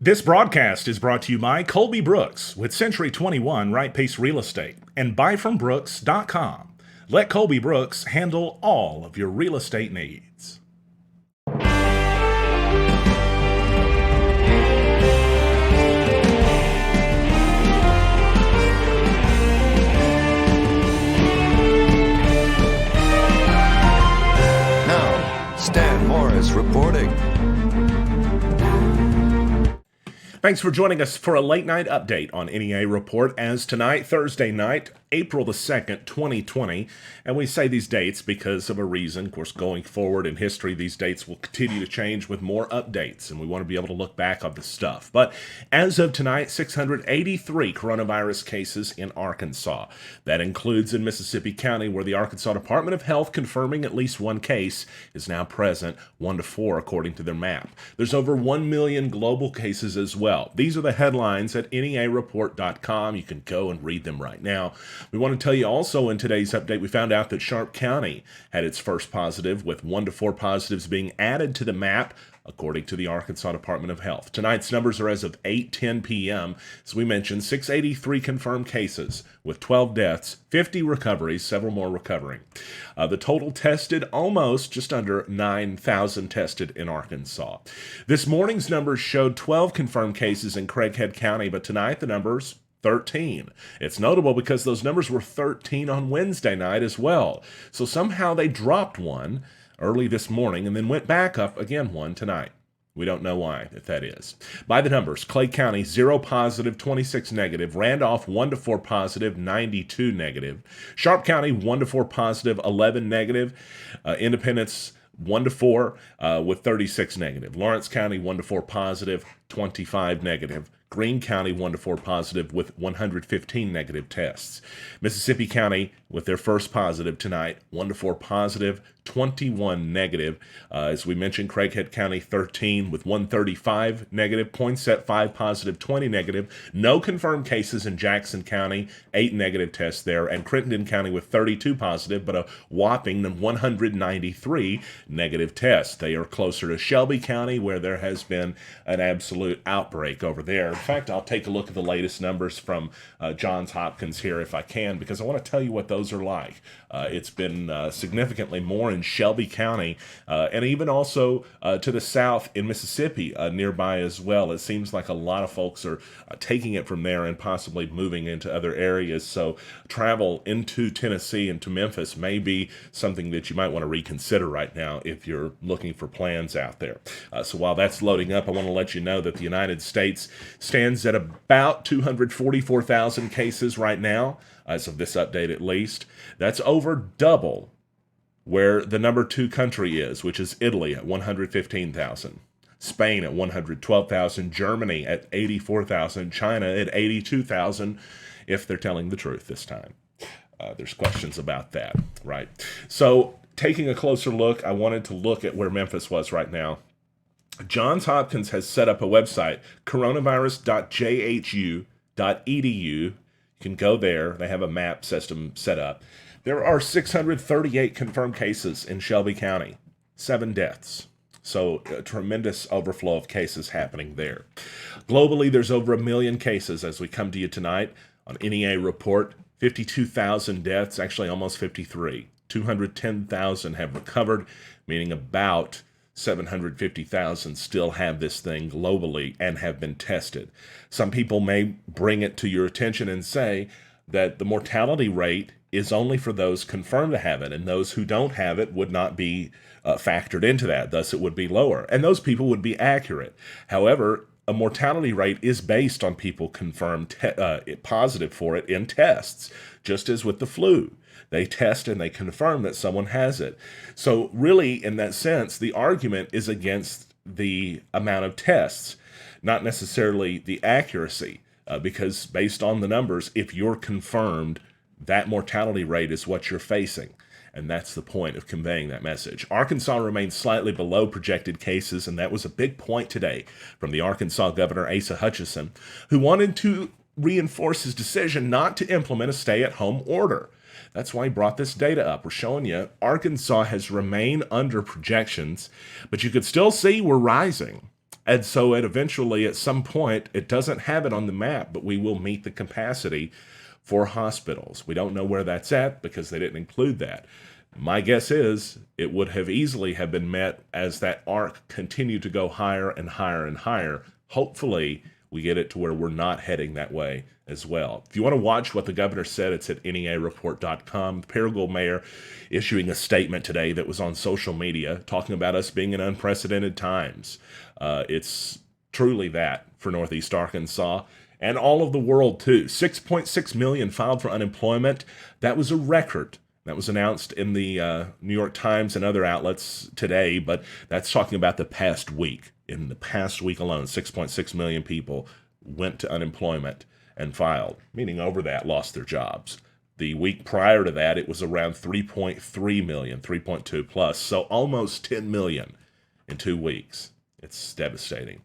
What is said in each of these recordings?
This broadcast is brought to you by Colby Brooks with Century 21 Right Pace Real Estate and buyfrombrooks.com. Let Colby Brooks handle all of your real estate needs. Now, Stan Morris reporting. Thanks for joining us for a late night update on NEA Report as tonight, Thursday night, April the 2nd, 2020. And we say these dates because of a reason. Of course, going forward in history, these dates will continue to change with more updates, and we want to be able to look back on this stuff. But as of tonight, 683 coronavirus cases in Arkansas. That includes in Mississippi County, where the Arkansas Department of Health confirming at least one case is now present, 1 to 4 according to their map. There's over 1 million global cases as well. These are the headlines at neareport.com. You can go and read them right now. We want to tell you also in today's update, we found out that Sharp County had its first positive, with 1 to 4 positives being added to the map, according to the Arkansas Department of Health. Tonight's numbers are as of 8:10 p.m. As we mentioned, 683 confirmed cases with 12 deaths, 50 recoveries, several more recovering. The total tested, almost just under 9,000 tested in Arkansas. This morning's numbers showed 12 confirmed cases in Craighead County, but tonight the number's 13. It's notable because those numbers were 13 on Wednesday night as well. So somehow they dropped one early this morning and then went back up again one tonight. We don't know why, if that is. By the numbers, Clay County, 0 positive, 26 negative. Randolph, 1 to 4 positive, 92 negative. Sharp County, 1 to 4 positive, 11 negative. Independence, 1 to 4 with 36 negative. Lawrence County, 1 to 4 positive, 25 negative. Greene County, 1 to 4 positive with 115 negative tests. Mississippi County, with their first positive tonight, 1 to 4 positive, 21 negative. As we mentioned, Craighead County, 13 with 135 negative. Poinsett, 5 positive, 20 negative. No confirmed cases in Jackson County, 8 negative tests there. And Crittenden County with 32 positive, but a whopping 193 negative tests. They are closer to Shelby County, where there has been an absolute outbreak over there. In fact, I'll take a look at the latest numbers from Johns Hopkins here if I can, because I want to tell you what those are like. It's been significantly more in Shelby County, and even also to the south in Mississippi nearby as well. It seems like a lot of folks are taking it from there and possibly moving into other areas. So travel into Tennessee and to Memphis may be something that you might want to reconsider right now if you're looking for plans out there. So while that's loading up, I want to let you know that the United States stands at about 244,000 cases right now, as of this update at least. That's over double where the number 2 country is, which is Italy at 115,000. Spain at 112,000, Germany at 84,000, China at 82,000, if they're telling the truth this time. There's questions about that, right? So taking a closer look, I wanted to look at where Memphis was right now. Johns Hopkins has set up a website, coronavirus.jhu.edu. You can go there. They have a map system set up. There are 638 confirmed cases in Shelby County, 7 deaths. So a tremendous overflow of cases happening there. Globally, there's over 1 million cases as we come to you tonight on NEA Report. 52,000 deaths, actually almost 53. 210,000 have recovered, meaning about 750,000 still have this thing globally and have been tested. Some people may bring it to your attention and say that the mortality rate is only for those confirmed to have it, and those who don't have it would not be factored into that. Thus, it would be lower, and those people would be accurate. However, a mortality rate is based on people confirmed positive for it in tests, just as with the flu. They test and they confirm that someone has it. So really, in that sense, the argument is against the amount of tests, not necessarily the accuracy, because based on the numbers, if you're confirmed, that mortality rate is what you're facing. And that's the point of conveying that message. Arkansas remains slightly below projected cases, and that was a big point today from the Arkansas Governor Asa Hutchinson, who wanted to reinforce his decision not to implement a stay-at-home order. That's why he brought this data up. We're showing you Arkansas has remained under projections, but you could still see we're rising. And so it eventually, at some point, it doesn't have it on the map, but we will meet the capacity for hospitals. We don't know where that's at because they didn't include that. My guess is it would have easily have been met as that arc continued to go higher and higher and higher. Hopefully, we get it to where we're not heading that way as well. If you want to watch what the governor said, it's at neareport.com. The Paragould mayor issuing a statement today that was on social media talking about us being in unprecedented times. It's truly that for Northeast Arkansas and all of the world, too. 6.6 million filed for unemployment. That was a record. That was announced in the New York Times and other outlets today, but that's talking about the past week. In the past week alone, 6.6 million people went to unemployment and filed, meaning over that lost their jobs. The week prior to that, it was around 3.3 million, 3.2 plus, so almost 10 million in 2 weeks. It's devastating.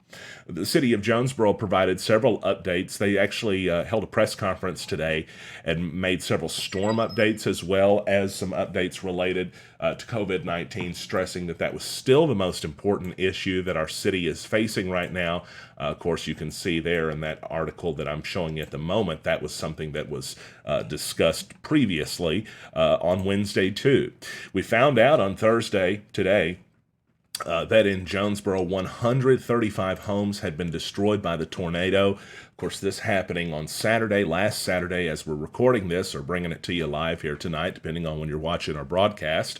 The city of Jonesboro provided several updates. They actually held a press conference today and made several storm updates as well as some updates related to COVID-19, stressing that that was still the most important issue that our city is facing right now. Of course, you can see there in that article that I'm showing you at the moment, that was something that was discussed previously on Wednesday, too. We found out on Thursday, today, that in Jonesboro, 135 homes had been destroyed by the tornado. Of course, this happening on Saturday, last Saturday, as we're recording this or bringing it to you live here tonight, depending on when you're watching our broadcast.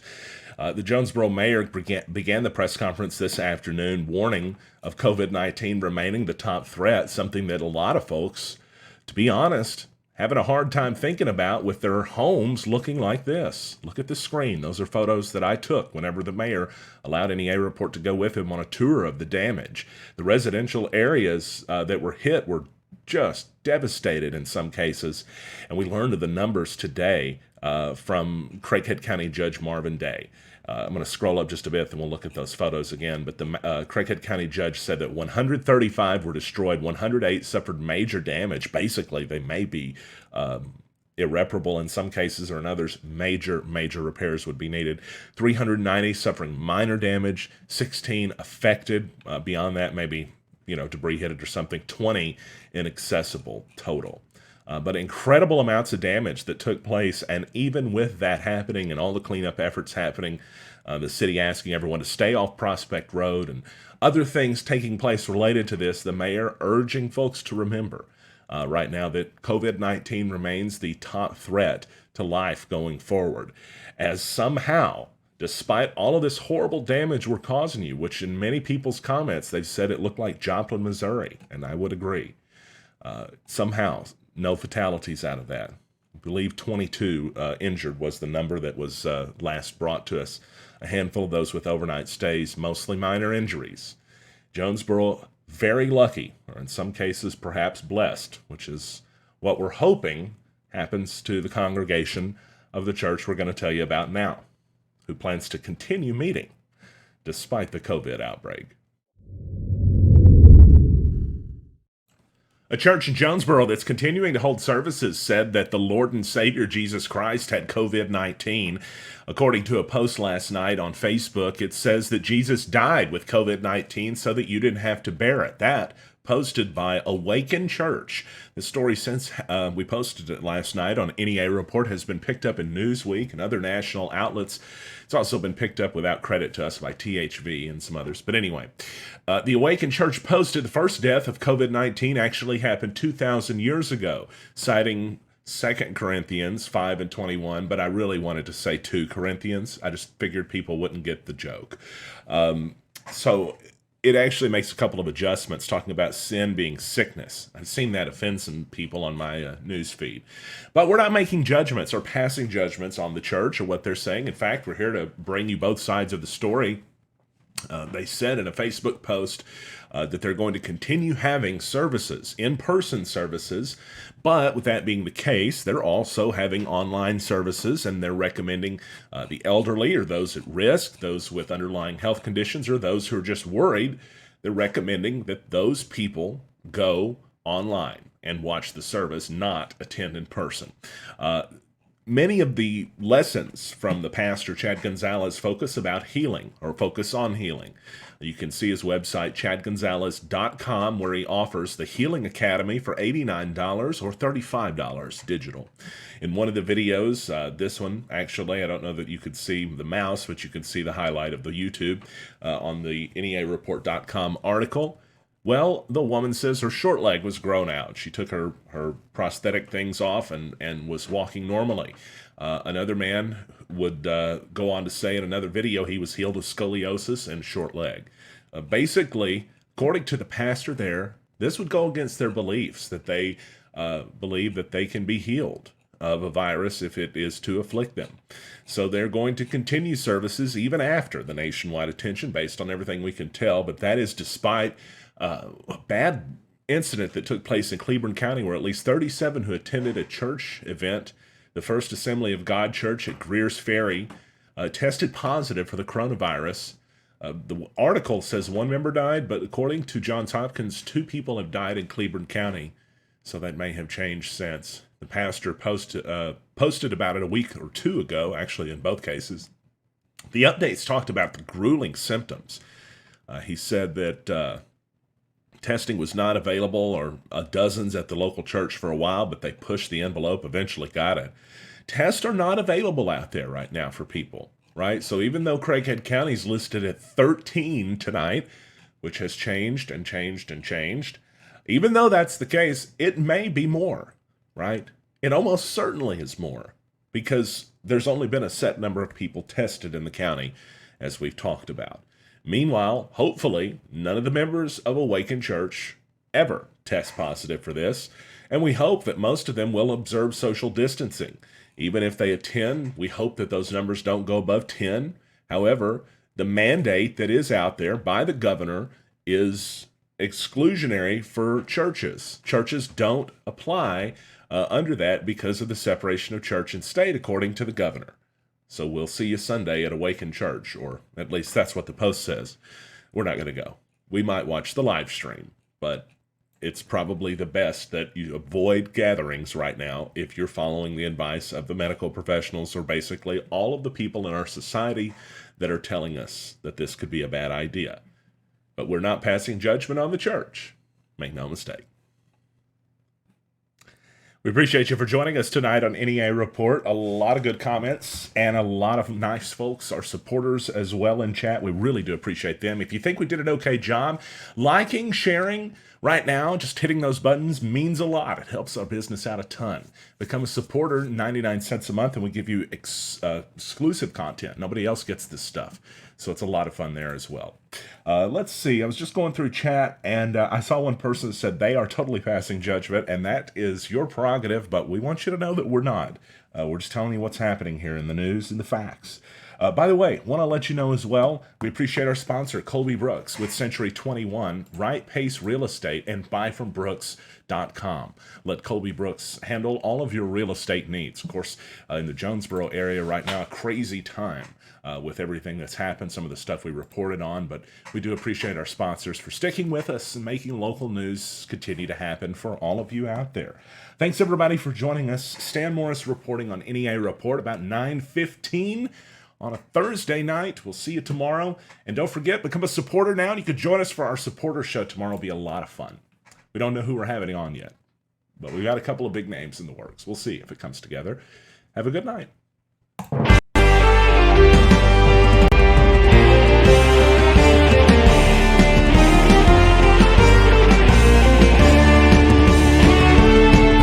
The Jonesboro mayor began the press conference this afternoon warning of COVID-19 remaining the top threat, something that a lot of folks, to be honest, having a hard time thinking about with their homes looking like this. Look at the screen. Those are photos that I took whenever the mayor allowed NEA Report to go with him on a tour of the damage. The residential areas that were hit were just devastated in some cases, and we learned of the numbers today from Craighead County Judge Marvin Day. I'm going to scroll up just a bit and we'll look at those photos again. But the Craighead County judge said that 135 were destroyed, 108 suffered major damage. Basically, they may be irreparable in some cases, or in others, major repairs would be needed. 390 suffering minor damage, 16 affected. Beyond that, maybe debris hit it or something. 20 inaccessible total. But incredible amounts of damage that took place, and even with that happening and all the cleanup efforts happening, the city asking everyone to stay off Prospect Road and other things taking place related to this, the mayor urging folks to remember right now that COVID-19 remains the top threat to life going forward, as somehow, despite all of this horrible damage we're causing you, which in many people's comments, they've said it looked like Joplin, Missouri, and I would agree, somehow, no fatalities out of that. I believe 22 injured was the number that was last brought to us. A handful of those with overnight stays, mostly minor injuries. Jonesboro, very lucky, or in some cases perhaps blessed, which is what we're hoping happens to the congregation of the church we're going to tell you about now, who plans to continue meeting despite the COVID outbreak. A church in Jonesboro that's continuing to hold services said that the Lord and Savior Jesus Christ had COVID-19. According to a post last night on Facebook, it says that Jesus died with COVID-19 so that you didn't have to bear it. That posted by Awaken Church. The story, since we posted it last night on NEA Report, has been picked up in Newsweek and other national outlets. It's also been picked up without credit to us by THV and some others. But anyway, the Awaken Church posted the first death of COVID-19 actually happened 2,000 years ago, citing 2 Corinthians 5 and 21, but I really wanted to say 2 Corinthians. I just figured people wouldn't get the joke. So it actually makes a couple of adjustments talking about sin being sickness. I've seen that offend some people on my news feed. But we're not making judgments or passing judgments on the church or what they're saying. In fact, we're here to bring you both sides of the story. They said in a Facebook post that they're going to continue having services, in-person services, but with that being the case, they're also having online services, and they're recommending the elderly or those at risk, those with underlying health conditions, or those who are just worried. They're recommending that those people go online and watch the service, not attend in person. many of the lessons from the pastor Chad Gonzalez focus on healing. You can see his website, chadgonzalez.com, where he offers the Healing Academy for $89 or $35 digital. In one of the videos, this one, actually, I don't know that you could see the mouse, but you can see the highlight of the YouTube on the NEAreport.com article. Well, the woman says her short leg was grown out. She took her prosthetic things off and was walking normally. Another man would go on to say in another video he was healed of scoliosis and short leg. Basically, according to the pastor there, this would go against their beliefs, that they believe that they can be healed of a virus if it is to afflict them. So they're going to continue services even after the nationwide attention, based on everything we can tell, but that is despite a bad incident that took place in Cleburne County where at least 37 who attended a church event, the First Assembly of God Church at Greer's Ferry, tested positive for the coronavirus. The article says one member died, but according to Johns Hopkins, 2 people have died in Cleburne County, so that may have changed since. The pastor posted about it a week or 2 ago, actually in both cases. The updates talked about the grueling symptoms. He said that testing was not available, or dozens at the local church for a while, but they pushed the envelope, eventually got it. Tests are not available out there right now for people, right? So even though Craighead County is listed at 13 tonight, which has changed and changed and changed, even though that's the case, it may be more, right? It almost certainly is more, because there's only been a set number of people tested in the county, as we've talked about. Meanwhile, hopefully, none of the members of Awaken Church ever test positive for this, and we hope that most of them will observe social distancing. Even if they attend, we hope that those numbers don't go above 10. However, the mandate that is out there by the governor is exclusionary for churches. Churches don't apply under that because of the separation of church and state, according to the governor. So we'll see you Sunday at Awaken Church, or at least that's what the Post says. We're not going to go. We might watch the live stream, but it's probably the best that you avoid gatherings right now if you're following the advice of the medical professionals, or basically all of the people in our society that are telling us that this could be a bad idea. But we're not passing judgment on the church. Make no mistake. We appreciate you for joining us tonight on NEA Report. A lot of good comments and a lot of nice folks, our supporters as well in chat. We really do appreciate them. If you think we did an okay job, liking, sharing right now, just hitting those buttons means a lot. It helps our business out a ton. Become a supporter, 99 cents a month, and we give you exclusive content. Nobody else gets this stuff. So it's a lot of fun there as well. Let's see. I was just going through chat, and I saw one person that said they are totally passing judgment, and that is your prerogative, but we want you to know that we're not. We're just telling you what's happening here in the news and the facts. By the way, want to let you know as well, we appreciate our sponsor, Colby Brooks, with Century 21, Right Pace Real Estate, and buyfrombrooks.com. Let Colby Brooks handle all of your real estate needs. Of course, in the Jonesboro area right now, a crazy time with everything that's happened, some of the stuff we reported on, but we do appreciate our sponsors for sticking with us and making local news continue to happen for all of you out there. Thanks, everybody, for joining us. Stan Morris reporting on NEA Report about 9:15 on a Thursday night. We'll see you tomorrow. And don't forget, become a supporter now. You could join us for our supporter show tomorrow. It'll be a lot of fun. We don't know who we're having on yet, but we've got a couple of big names in the works. We'll see if it comes together. Have a good night.